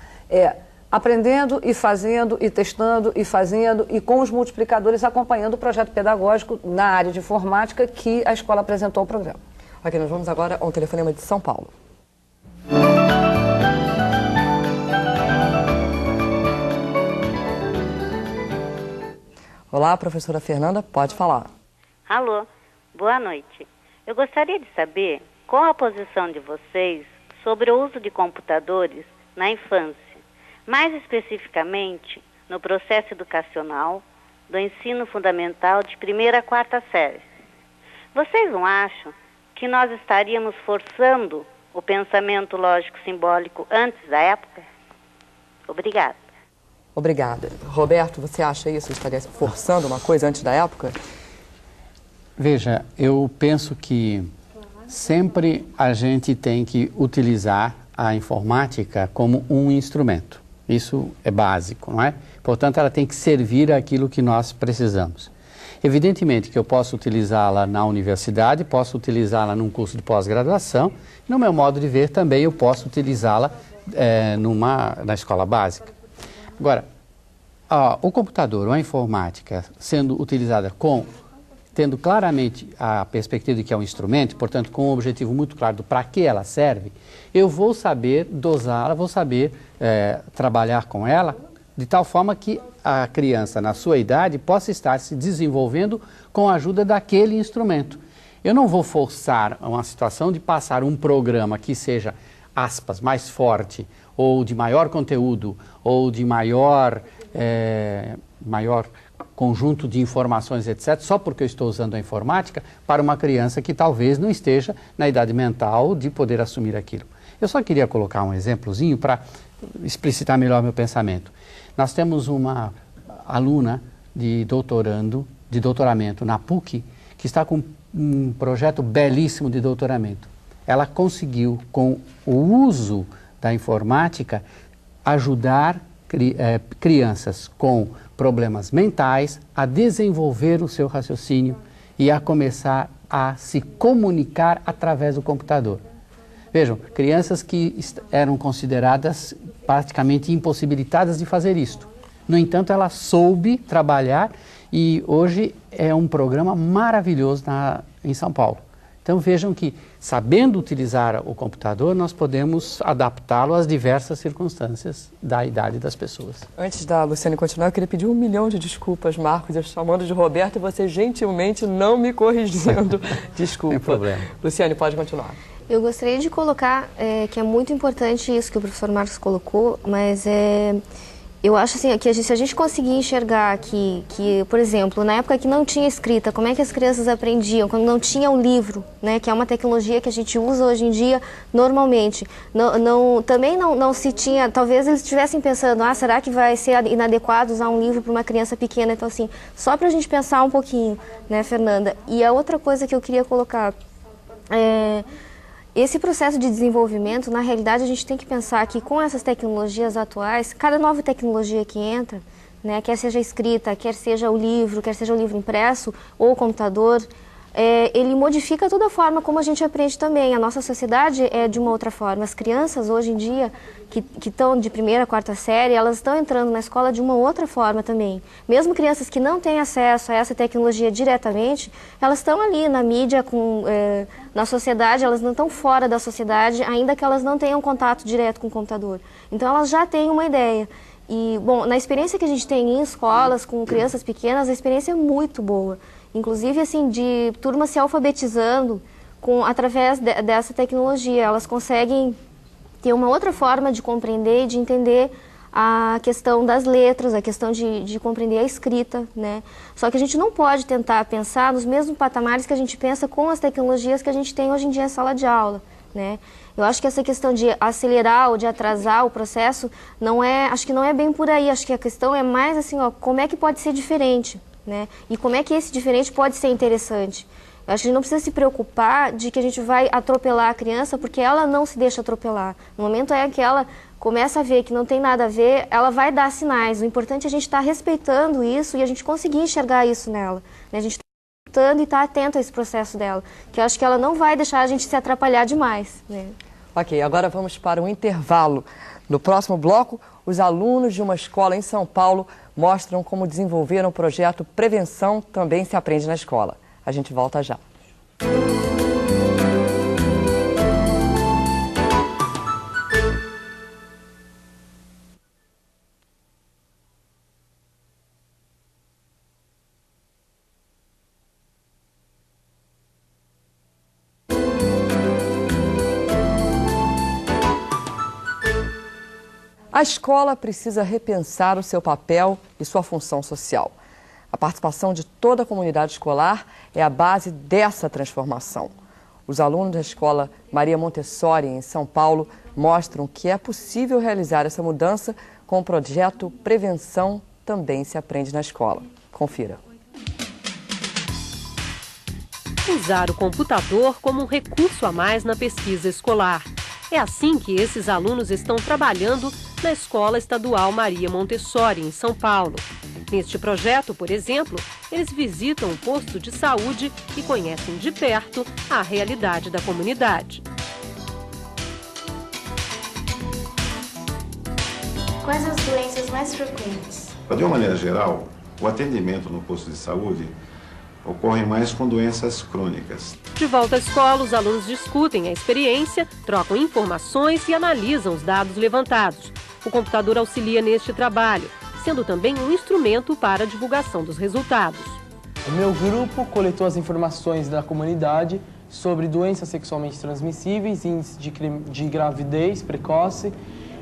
aprendendo e fazendo, e testando e fazendo, e com os multiplicadores acompanhando o projeto pedagógico na área de informática que a escola apresentou ao programa. Ok, nós vamos agora ao telefonema de São Paulo. Olá, professora Fernanda, pode falar. Alô, boa noite. Eu gostaria de saber qual a posição de vocês sobre o uso de computadores na infância, mais especificamente no processo educacional do ensino fundamental de 1ª a 4ª série. Vocês não acham que nós estaríamos forçando o pensamento lógico-simbólico antes da época? Obrigada. Obrigada. Roberto, você acha isso? Estaria forçando uma coisa antes da época? Veja, eu penso que sempre a gente tem que utilizar a informática como um instrumento. Isso é básico, não é? Portanto, ela tem que servir àquilo que nós precisamos. Evidentemente que eu posso utilizá-la na universidade, posso utilizá-la num curso de pós-graduação. No meu modo de ver, também eu posso utilizá-la na escola básica. Agora, o computador ou a informática sendo utilizada tendo claramente a perspectiva de que é um instrumento, portanto, com um objetivo muito claro do para que ela serve, eu vou saber dosá-la, vou saber trabalhar com ela de tal forma que a criança, na sua idade, possa estar se desenvolvendo com a ajuda daquele instrumento. Eu não vou forçar uma situação de passar um programa que seja, aspas, mais forte, ou de maior conteúdo, ou de maior conjunto de informações, etc., só porque eu estou usando a informática, para uma criança que talvez não esteja na idade mental de poder assumir aquilo. Eu só queria colocar um exemplozinho para explicitar melhor meu pensamento. Nós temos uma aluna de doutoramento na PUC, que está com um projeto belíssimo de doutoramento. Ela conseguiu, com o uso da informática, ajudar crianças com problemas mentais a desenvolver o seu raciocínio e a começar a se comunicar através do computador. Vejam, crianças que eram consideradas praticamente impossibilitadas de fazer isto. No entanto, ela soube trabalhar e hoje é um programa maravilhoso em São Paulo. Então vejam que, sabendo utilizar o computador, nós podemos adaptá-lo às diversas circunstâncias da idade das pessoas. Antes da Luciane continuar, eu queria pedir 1 milhão de desculpas, Marcos, eu chamando de Roberto e você gentilmente não me corrigindo. Desculpa. Sem problema. Luciane, pode continuar. Eu gostaria de colocar que é muito importante isso que o professor Marcos colocou, mas eu acho assim, que se a gente conseguir enxergar que, por exemplo, na época que não tinha escrita, como é que as crianças aprendiam, quando não tinha o livro, né, que é uma tecnologia que a gente usa hoje em dia normalmente. Também não se tinha, talvez eles estivessem pensando, será que vai ser inadequado usar um livro para uma criança pequena? Então, assim, só para a gente pensar um pouquinho, né, Fernanda? E a outra coisa que eu queria colocar esse processo de desenvolvimento, na realidade, a gente tem que pensar que com essas tecnologias atuais, cada nova tecnologia que entra, né, quer seja escrita, quer seja o livro impresso ou o computador, ele modifica toda a forma como a gente aprende também. A nossa sociedade é de uma outra forma. As crianças, hoje em dia, que estão de 1ª, 4ª série, elas estão entrando na escola de uma outra forma também. Mesmo crianças que não têm acesso a essa tecnologia diretamente, elas estão ali na mídia, na sociedade, elas não estão fora da sociedade, ainda que elas não tenham contato direto com o computador. Então, elas já têm uma ideia. E, bom, na experiência que a gente tem em escolas com crianças pequenas, a experiência é muito boa. Inclusive, assim, de turmas se alfabetizando através dessa tecnologia. Elas conseguem ter uma outra forma de compreender e de entender a questão das letras, a questão de compreender a escrita, né? Só que a gente não pode tentar pensar nos mesmos patamares que a gente pensa com as tecnologias que a gente tem hoje em dia em sala de aula, né? Eu acho que essa questão de acelerar ou de atrasar o processo acho que não é bem por aí. Acho que a questão é mais assim, como é que pode ser diferente, né? E como é que esse diferente pode ser interessante. Eu acho que a gente não precisa se preocupar de que a gente vai atropelar a criança, porque ela não se deixa atropelar. No momento que ela começa a ver que não tem nada a ver, ela vai dar sinais. O importante é a gente estar respeitando isso e a gente conseguir enxergar isso nela, né? A gente está respeitando e estar atento a esse processo dela, que eu acho que ela não vai deixar a gente se atrapalhar demais, né? Ok, agora vamos para um intervalo. No próximo bloco, os alunos de uma escola em São Paulo mostram como desenvolveram o projeto Prevenção Também Se Aprende na Escola. A gente volta já. A escola precisa repensar o seu papel e sua função social. A participação de toda a comunidade escolar é a base dessa transformação. Os alunos da escola Maria Montessori, em São Paulo, mostram que é possível realizar essa mudança com o projeto Prevenção Também Se Aprende na Escola. Confira. Usar o computador como um recurso a mais na pesquisa escolar. É assim que esses alunos estão trabalhando na Escola Estadual Maria Montessori, em São Paulo. Neste projeto, por exemplo, eles visitam um posto de saúde e conhecem de perto a realidade da comunidade. Quais as doenças mais frequentes? De uma maneira geral, o atendimento no posto de saúde ocorre mais com doenças crônicas. De volta à escola, os alunos discutem a experiência, trocam informações e analisam os dados levantados. O computador auxilia neste trabalho, sendo também um instrumento para a divulgação dos resultados. O meu grupo coletou as informações da comunidade sobre doenças sexualmente transmissíveis, índice de gravidez precoce,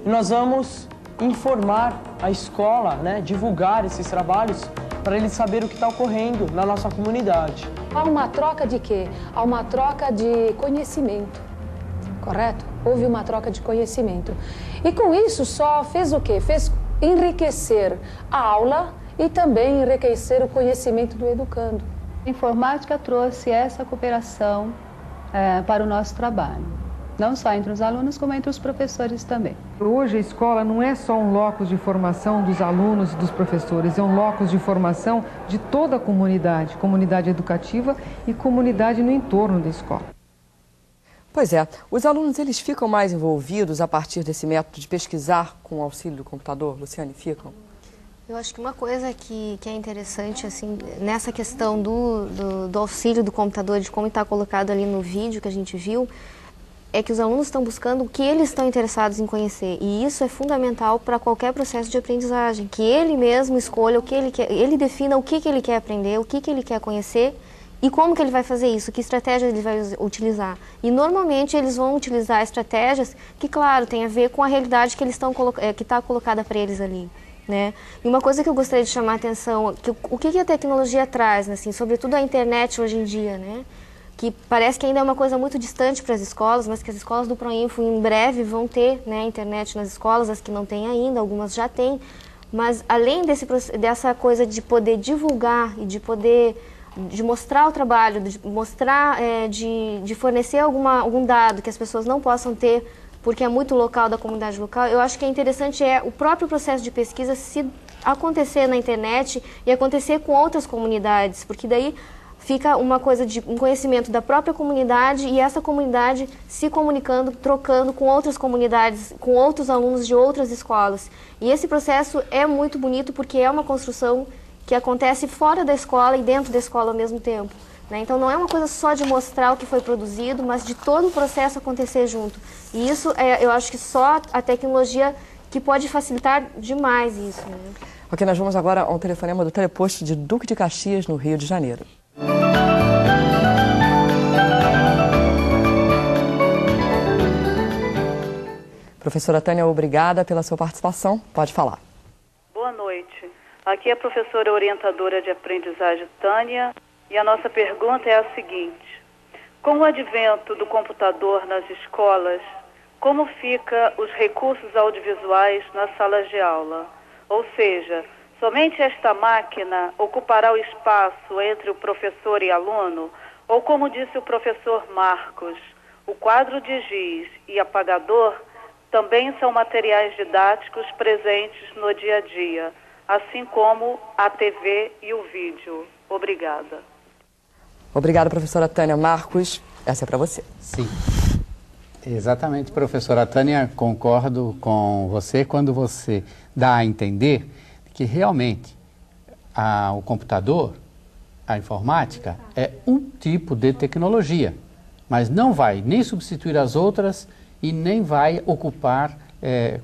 e nós vamos informar a escola, divulgar esses trabalhos para eles saberem o que está ocorrendo na nossa comunidade. Há uma troca de quê? Há uma troca de conhecimento, correto? Houve uma troca de conhecimento. E com isso só fez o quê? Fez enriquecer a aula e também enriquecer o conhecimento do educando. A informática trouxe essa cooperação para o nosso trabalho, não só entre os alunos, como entre os professores também. Hoje a escola não é só um locus de formação dos alunos e dos professores, é um locus de formação de toda a comunidade, comunidade educativa e comunidade no entorno da escola. Pois é, os alunos eles ficam mais envolvidos a partir desse método de pesquisar com o auxílio do computador, Luciane, ficam? Eu acho que uma coisa que é interessante, assim, nessa questão do auxílio do computador, de como está colocado ali no vídeo que a gente viu, é que os alunos estão buscando o que eles estão interessados em conhecer. E isso é fundamental para qualquer processo de aprendizagem, que ele mesmo escolha o que ele quer, ele defina o que ele quer aprender, o que ele quer conhecer e como que ele vai fazer isso, que estratégia ele vai utilizar. E normalmente eles vão utilizar estratégias que, claro, tem a ver com a realidade que eles estão que está colocada para eles ali. Né? E uma coisa que eu gostaria de chamar a atenção, o que a tecnologia traz, assim, sobretudo a internet hoje em dia, né? Que parece que ainda é uma coisa muito distante para as escolas, mas que as escolas do Proinfo em breve vão ter, né, internet nas escolas, as que não têm ainda, algumas já têm. Mas além dessa coisa de poder divulgar e de mostrar o trabalho, de mostrar, de fornecer algum dado que as pessoas não possam ter, porque é muito local da comunidade local, eu acho que é interessante o próprio processo de pesquisa se acontecer na internet e acontecer com outras comunidades, porque daí fica uma coisa de um conhecimento da própria comunidade e essa comunidade se comunicando, trocando com outras comunidades, com outros alunos de outras escolas. E esse processo é muito bonito porque é uma construção que acontece fora da escola e dentro da escola ao mesmo tempo. Né? Então não é uma coisa só de mostrar o que foi produzido, mas de todo o processo acontecer junto. E isso, eu acho que só a tecnologia que pode facilitar demais isso. Né? Ok, nós vamos agora a um telefonema do teleposto de Duque de Caxias, no Rio de Janeiro. Professora Tânia, obrigada pela sua participação. Pode falar. Boa noite. Aqui é a professora orientadora de aprendizagem Tânia e a nossa pergunta é a seguinte. Com o advento do computador nas escolas, como fica os recursos audiovisuais nas salas de aula? Ou seja, somente esta máquina ocupará o espaço entre o professor e aluno? Ou como disse o professor Marcos, o quadro de giz e apagador também são materiais didáticos presentes no dia a dia, assim como a TV e o vídeo. Obrigada. Obrigada, professora Tânia. Marcos, essa é para você. Sim, exatamente, professora Tânia, concordo com você quando você dá a entender que realmente o computador, a informática, é um tipo de tecnologia, mas não vai nem substituir as outras e nem vai ocupar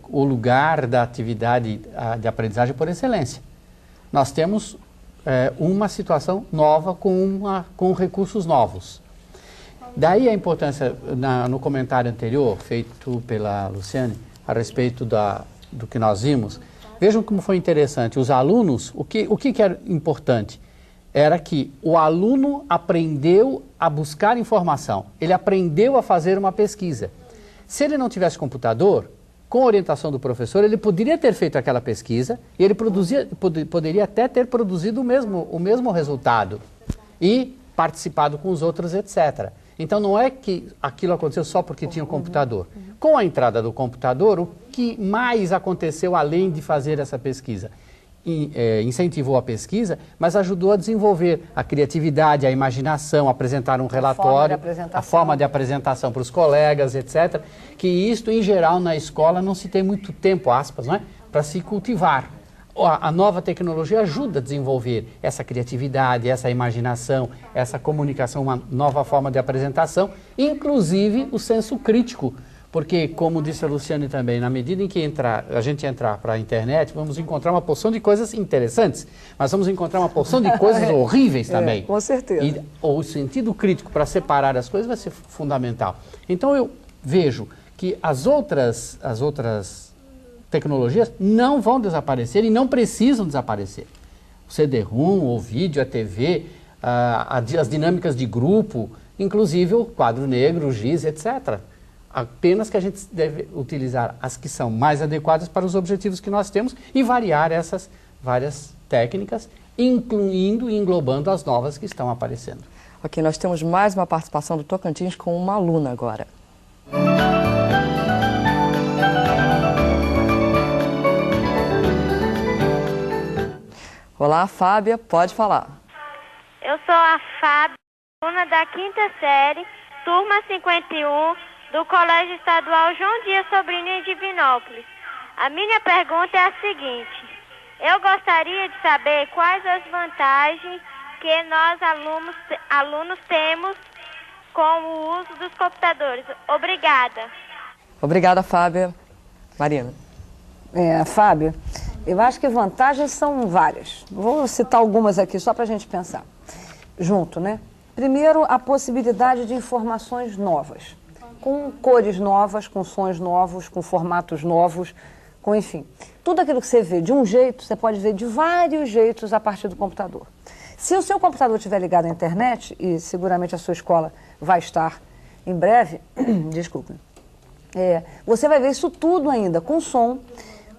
o lugar da atividade de aprendizagem por excelência. Nós temos uma situação nova com recursos novos. Daí a importância, no comentário anterior, feito pela Luciane, a respeito do que nós vimos, vejam como foi interessante. Os alunos, o que era importante? Era que o aluno aprendeu a buscar informação, ele aprendeu a fazer uma pesquisa. Se ele não tivesse computador, com a orientação do professor, ele poderia ter feito aquela pesquisa e ele poderia até ter produzido o mesmo resultado e participado com os outros, etc. Então não é que aquilo aconteceu só porque tinha o computador. Com a entrada do computador, o que mais aconteceu além de fazer essa pesquisa? Incentivou a pesquisa, mas ajudou a desenvolver a criatividade, a imaginação, apresentar um relatório, a forma de apresentação para os colegas, etc. Que isto, em geral, na escola não se tem muito tempo, aspas, não é? Para se cultivar. A nova tecnologia ajuda a desenvolver essa criatividade, essa imaginação, essa comunicação, uma nova forma de apresentação, inclusive o senso crítico. Porque, como disse a Luciane também, na medida em que a gente entrar para a internet, vamos encontrar uma porção de coisas interessantes, mas vamos encontrar uma porção de coisas horríveis também. Com certeza. E o sentido crítico para separar as coisas vai ser fundamental. Então eu vejo que as outras tecnologias não vão desaparecer e não precisam desaparecer. O CD-ROM, o vídeo, a TV, as dinâmicas de grupo, inclusive o quadro negro, o giz, etc. Apenas que a gente deve utilizar as que são mais adequadas para os objetivos que nós temos e variar essas várias técnicas, incluindo e englobando as novas que estão aparecendo. Ok, nós temos mais uma participação do Tocantins com uma aluna agora. Olá, Fábia, pode falar. Eu sou a Fábia, aluna da 5ª série, turma 51, do Colégio Estadual João Dias Sobrinho em Divinópolis. A minha pergunta é a seguinte: Eu gostaria de saber quais as vantagens que nós alunos temos com o uso dos computadores. Obrigada. Obrigada, Fábia. Marina. Fábio, eu acho que vantagens são várias. Vou citar algumas aqui só para a gente pensar junto, né? Primeiro, a possibilidade de informações novas, com cores novas, com sons novos, com formatos novos, com enfim. Tudo aquilo que você vê de um jeito, você pode ver de vários jeitos a partir do computador. Se o seu computador estiver ligado à internet, e seguramente a sua escola vai estar em breve, desculpe, você vai ver isso tudo ainda, com som,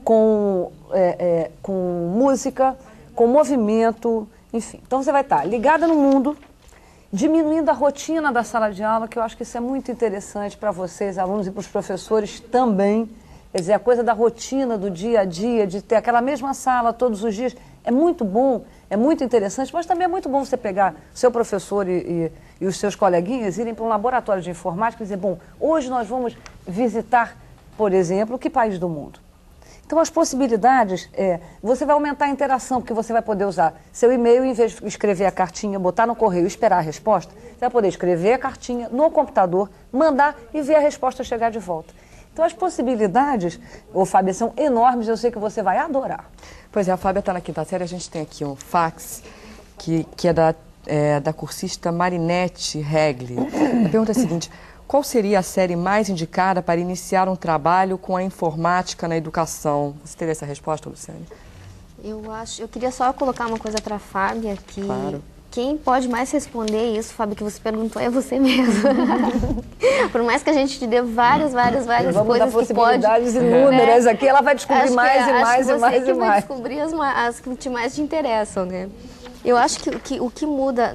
com música, com movimento, enfim. Então você vai estar ligada no mundo, diminuindo a rotina da sala de aula, que eu acho que isso é muito interessante para vocês, alunos, e para os professores também. Quer dizer, a coisa da rotina, do dia a dia, de ter aquela mesma sala todos os dias, é muito bom, é muito interessante, mas também é muito bom você pegar seu professor e os seus coleguinhas, irem para um laboratório de informática e dizer, bom, hoje nós vamos visitar, por exemplo, que país do mundo? Então, as possibilidades, você vai aumentar a interação, porque você vai poder usar seu e-mail, em vez de escrever a cartinha, botar no correio e esperar a resposta, você vai poder escrever a cartinha no computador, mandar e ver a resposta chegar de volta. Então, as possibilidades, Fábia, são enormes, eu sei que você vai adorar. Pois é, a Fábia está na quinta série, a gente tem aqui um fax que é da cursista Marinette Regli. A pergunta é a seguinte: qual seria a série mais indicada para iniciar um trabalho com a informática na educação? Você teria essa resposta, Luciane? Eu queria só colocar uma coisa para a Fábia, que claro. Quem pode mais responder isso, Fábio, que você perguntou, é você mesmo. Por mais que a gente te dê várias coisas que pode... possibilidades inúmeras aqui, ela vai descobrir mais e mais e mais e mais. Vai descobrir as que mais te interessam, né? Eu acho que o que muda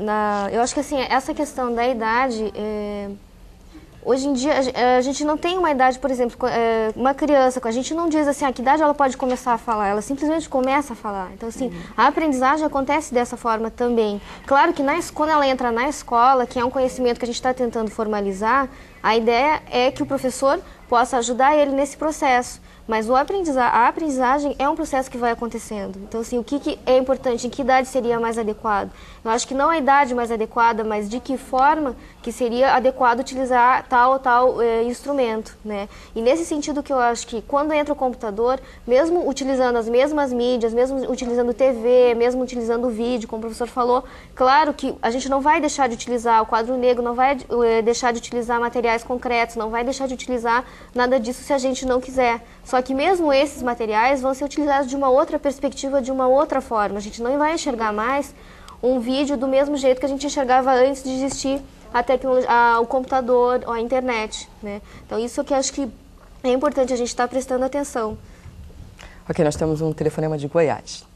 eu acho que assim, essa questão da idade, hoje em dia a gente não tem uma idade, por exemplo, uma criança, a gente não diz assim, que idade ela pode começar a falar, ela simplesmente começa a falar. Então assim, a aprendizagem acontece dessa forma também. Claro que quando ela entra na escola, que é um conhecimento que a gente está tentando formalizar, a ideia é que o professor possa ajudar ele nesse processo. Mas a aprendizagem é um processo que vai acontecendo. Então, assim, o que é importante, em que idade seria mais adequado? Eu acho que não a idade mais adequada, mas de que forma que seria adequado utilizar tal ou tal instrumento, né? E nesse sentido que eu acho que quando entra o computador, mesmo utilizando as mesmas mídias, mesmo utilizando TV, mesmo utilizando o vídeo, como o professor falou, claro que a gente não vai deixar de utilizar o quadro negro, não vai deixar de utilizar materiais concretos, não vai deixar de utilizar nada disso se a gente não quiser. Só que mesmo esses materiais vão ser utilizados de uma outra perspectiva, de uma outra forma. A gente não vai enxergar mais um vídeo do mesmo jeito que a gente enxergava antes de existir a tecnologia, o computador ou a internet, né? Então isso que eu acho que é importante a gente estar prestando atenção. Ok, nós temos um telefonema de Goiás.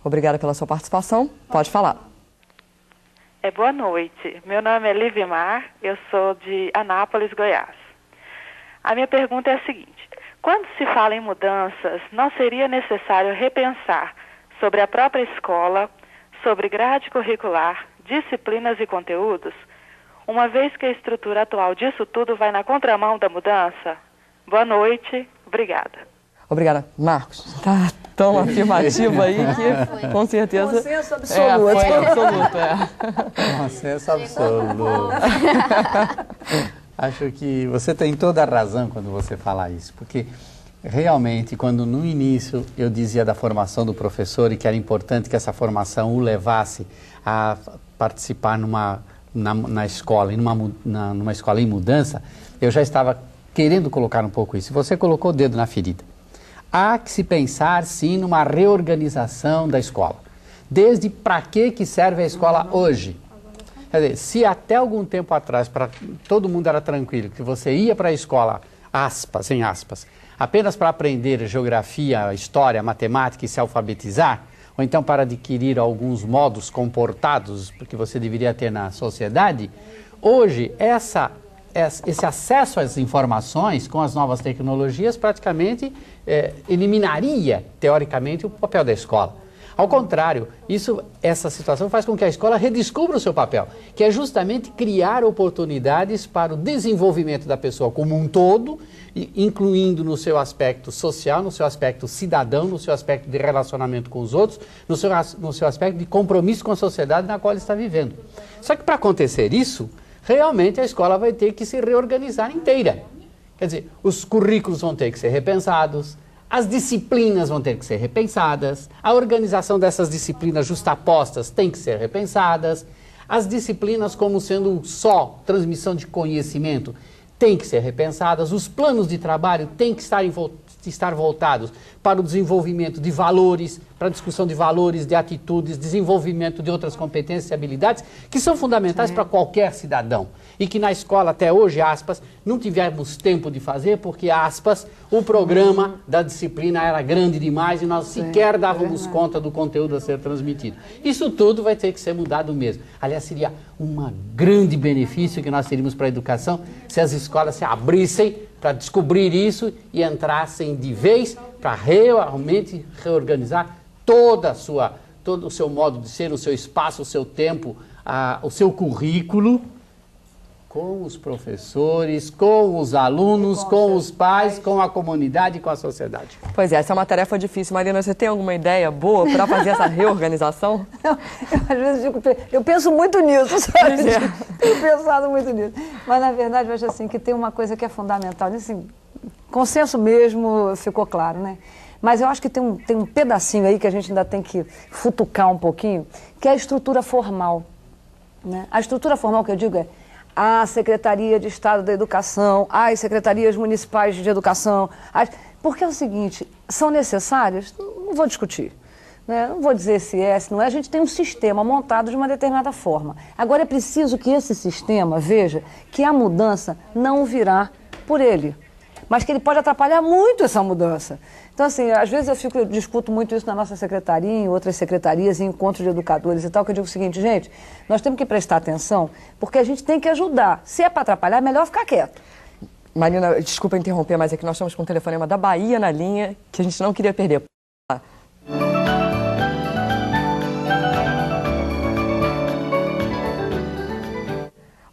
Obrigada pela sua participação. Pode falar. Boa noite. Meu nome é Livimar, eu sou de Anápolis, Goiás. A minha pergunta é a seguinte: quando se fala em mudanças, não seria necessário repensar sobre a própria escola, sobre grade curricular, disciplinas e conteúdos, uma vez que a estrutura atual disso tudo vai na contramão da mudança? Boa noite, obrigada. Obrigada. Marcos, está tão afirmativo aí que com certeza... Consenso absoluto. Foi absoluto, Consenso absoluto. Acho que você tem toda a razão quando você fala isso, porque realmente quando no início eu dizia da formação do professor e que era importante que essa formação o levasse a participar na escola, numa escola em mudança, eu já estava querendo colocar um pouco isso. Você colocou o dedo na ferida. Há que se pensar, sim, numa reorganização da escola. Desde para que serve a escola hoje? Quer dizer, se até algum tempo atrás todo mundo era tranquilo, que você ia para a escola, aspas, em aspas, apenas para aprender geografia, história, matemática e se alfabetizar, ou então para adquirir alguns modos comportados que você deveria ter na sociedade, hoje esse acesso às informações com as novas tecnologias praticamente eliminaria, teoricamente, o papel da escola. Ao contrário, essa situação faz com que a escola redescubra o seu papel, que é justamente criar oportunidades para o desenvolvimento da pessoa como um todo, incluindo no seu aspecto social, no seu aspecto cidadão, no seu aspecto de relacionamento com os outros, no seu aspecto de compromisso com a sociedade na qual ele está vivendo. Só que para acontecer isso, realmente a escola vai ter que se reorganizar inteira. Quer dizer, os currículos vão ter que ser repensados, as disciplinas vão ter que ser repensadas, a organização dessas disciplinas justapostas tem que ser repensadas, as disciplinas como sendo só transmissão de conhecimento tem que ser repensadas, os planos de trabalho têm que estar voltados para o desenvolvimento de valores, para a discussão de valores, de atitudes, desenvolvimento de outras competências e habilidades que são fundamentais para qualquer cidadão e que na escola até hoje, aspas, não tivemos tempo de fazer porque, aspas, o programa da disciplina era grande demais e nós sequer dávamos conta do conteúdo a ser transmitido. Isso tudo vai ter que ser mudado mesmo. Aliás, seria um grande benefício que nós teríamos para a educação se as escolas se abrissem para descobrir isso e entrassem de vez para realmente reorganizar todo o seu modo de ser, o seu espaço, o seu tempo, o seu currículo, com os professores, com os alunos, com os pais, com a comunidade e com a sociedade. Pois é, essa é uma tarefa difícil. Marina, você tem alguma ideia boa para fazer essa reorganização? Às vezes eu penso muito nisso, sabe? Tenho pensado muito nisso. Mas, na verdade, eu acho assim, que tem uma coisa que é fundamental. Assim, consenso mesmo ficou claro, né? Mas eu acho que tem um pedacinho aí que a gente ainda tem que futucar um pouquinho, que é a estrutura formal, né? A estrutura formal que eu digo é a Secretaria de Estado da Educação, as secretarias municipais de educação, porque é o seguinte, são necessárias? Não vou discutir, né? Não vou dizer se não é, a gente tem um sistema montado de uma determinada forma. Agora é preciso que esse sistema veja que a mudança não virá por ele, mas que ele pode atrapalhar muito essa mudança. Então, assim, às vezes eu discuto muito isso na nossa secretaria, em outras secretarias, em encontros de educadores e tal, que eu digo o seguinte, gente, nós temos que prestar atenção, porque a gente tem que ajudar. Se é para atrapalhar, é melhor ficar quieto. Marina, desculpa interromper, mas é que nós estamos com um telefonema da Bahia na linha, que a gente não queria perder.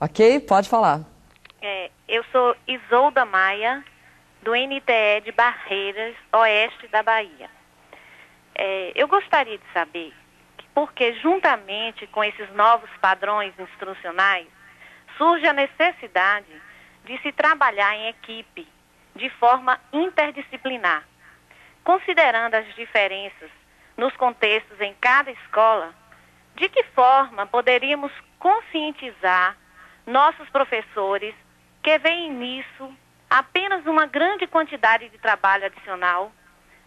Ok, pode falar. Eu sou Isolda Maia, do NTE de Barreiras, oeste da Bahia. Eu gostaria de saber, porque juntamente com esses novos padrões instrucionais, surge a necessidade de se trabalhar em equipe, de forma interdisciplinar. Considerando as diferenças nos contextos em cada escola, de que forma poderíamos conscientizar nossos professores que veem nisso apenas uma grande quantidade de trabalho adicional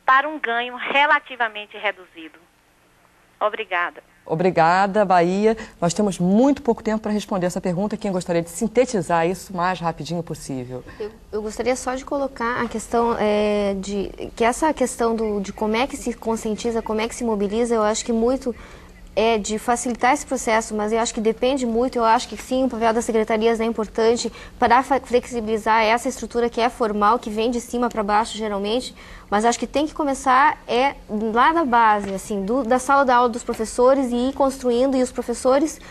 para um ganho relativamente reduzido? Obrigada. Obrigada, Bahia. Nós temos muito pouco tempo para responder essa pergunta. Quem gostaria de sintetizar isso o mais rapidinho possível? Eu gostaria só de colocar a questão que essa questão de como é que se conscientiza, como é que se mobiliza, eu acho que muito é de facilitar esse processo, mas eu acho que depende muito, eu acho que sim, o papel das secretarias é importante para flexibilizar essa estrutura que é formal, que vem de cima para baixo geralmente, mas acho que tem que começar lá na base, assim, da sala de aula dos professores e ir construindo, e os professores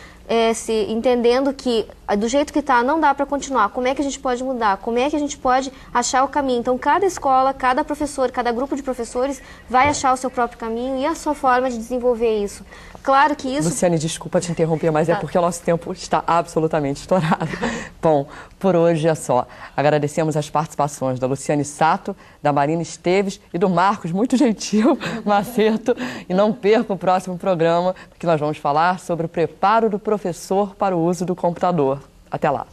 se entendendo que do jeito que está não dá para continuar, como é que a gente pode mudar, como é que a gente pode achar o caminho. Então cada escola, cada professor, cada grupo de professores vai achar o seu próprio caminho e a sua forma de desenvolver isso. Claro que isso... Luciane, desculpa te interromper, mas é porque o nosso tempo está absolutamente estourado. Bom, por hoje é só. Agradecemos as participações da Luciane Sato, da Marina Esteves e do Marcos, muito gentil, Maceto. E não perca o próximo programa, porque nós vamos falar sobre o preparo do professor para o uso do computador. Até lá.